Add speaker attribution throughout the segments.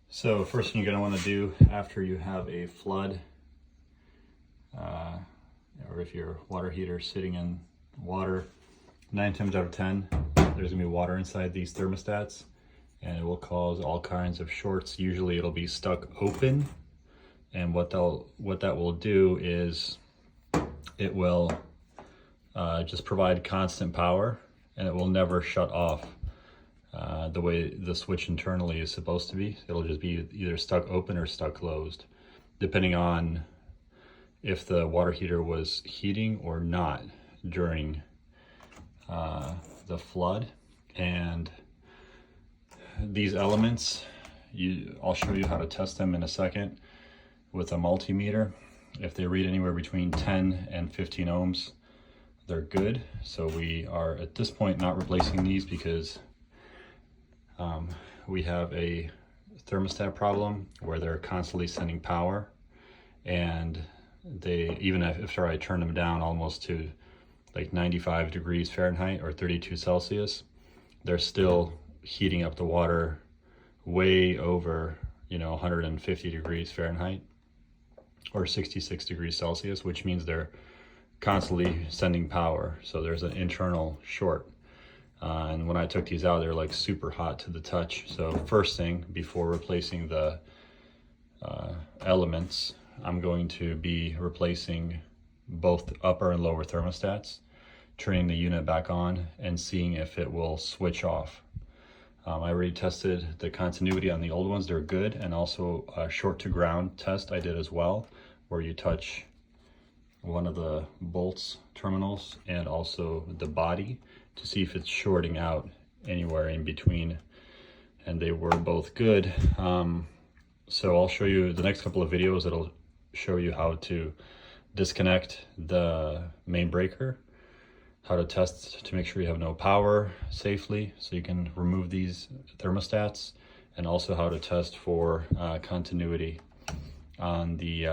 Speaker 1: So first thing you're going to want to do after you have a flood, or if your water heater is sitting in water, 9 times out of 10, there's going to be water inside these thermostats, and it will cause all kinds of shorts. Usually it'll be stuck open, and what that will do is it will just provide constant power, and it will never shut off. The way the switch internally is supposed to be. It'll just be either stuck open or stuck closed, depending on if the water heater was heating or not during the flood. And these elements, I'll show you how to test them in a second with a multimeter. If they read anywhere between 10 and 15 ohms, they're good. So we are at this point not replacing these because we have a thermostat problem where they're constantly sending power, and they, even after I turn them down almost to like 95 degrees Fahrenheit or 32 Celsius, they're still heating up the water way over, 150 degrees Fahrenheit or 66 degrees Celsius, which means they're constantly sending power. So there's an internal short. And when I took these out, they're like super hot to the touch. So first thing, before replacing the elements, I'm going to be replacing both upper and lower thermostats, turning the unit back on and seeing if it will switch off. I already tested the continuity on the old ones, they're good. And also a short to ground test I did as well, where you touch one of the bolts terminals and also the body to see if it's shorting out anywhere in between, and they were both good. So I'll show you the next couple of videos. It'll show you how to disconnect the main breaker, how to test to make sure you have no power safely so you can remove these thermostats, and also how to test for continuity on the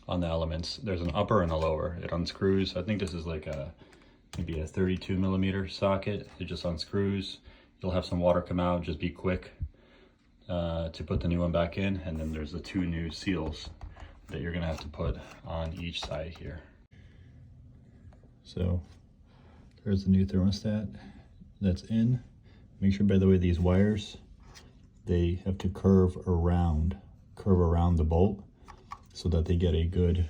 Speaker 1: elements. There's an upper and a lower. It unscrews. I think this is like maybe a 32 millimeter socket. It just unscrews. You'll have some water come out. Just be quick to put the new one back in. And then there's the two new seals that you're gonna have to put on each side here. So there's the new thermostat that's in. Make sure, by the way, these wires, they have to curve around the bolt so that they get a good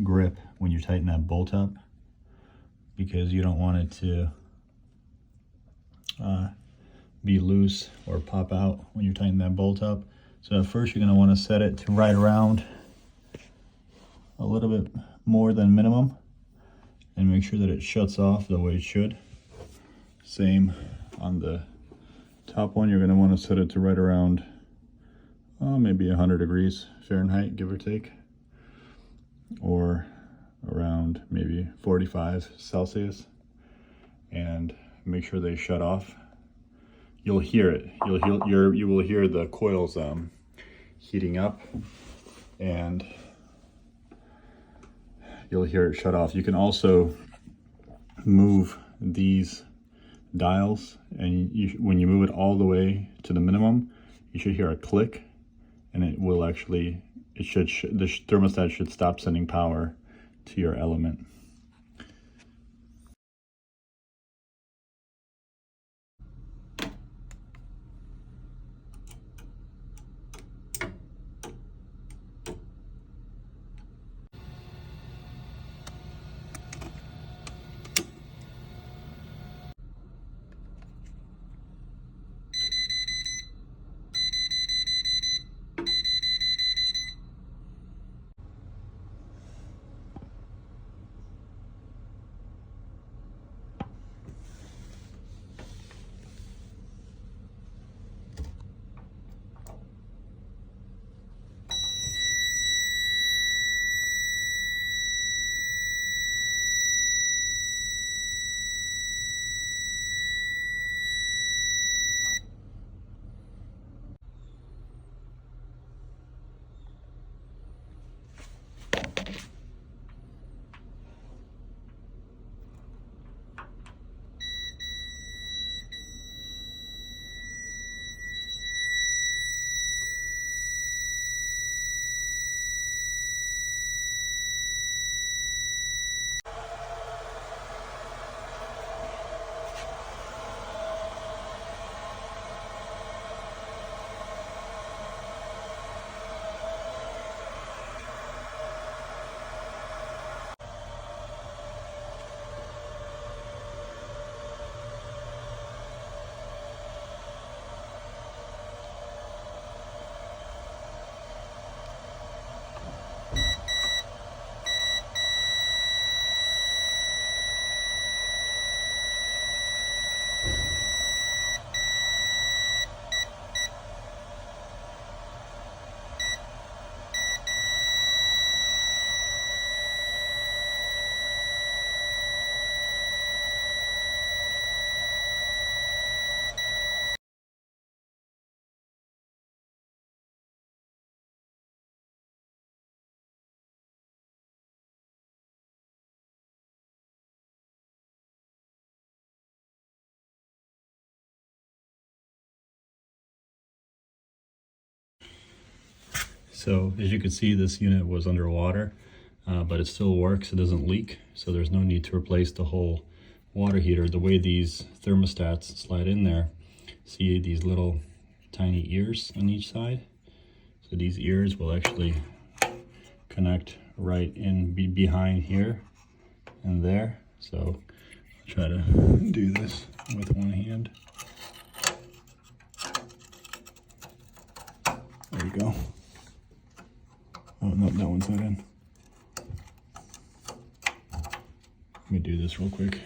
Speaker 1: grip when you tighten that bolt up, because you don't want it to be loose or pop out when you're tightening that bolt up. So at first you're going to want to set it to right around a little bit more than minimum, and make sure that it shuts off the way it should. Same on the top one, you're going to want to set it to right around maybe 100 degrees Fahrenheit, give or take, or around maybe 45 Celsius, and make sure they shut off. You'll hear it. You will hear the coils heating up, and you'll hear it shut off. You can also move these dials, and when you move it all the way to the minimum, you should hear a click, and it will actually, the thermostat should stop sending power to your element. So as you can see, this unit was underwater, but it still works. It doesn't leak, so there's no need to replace the whole water heater. The way these thermostats slide in there, see these little tiny ears on each side? So these ears will actually connect right in behind here and there. So I'll try to do this with one hand. There you go. Oh no, that one's not in. Let me do this real quick.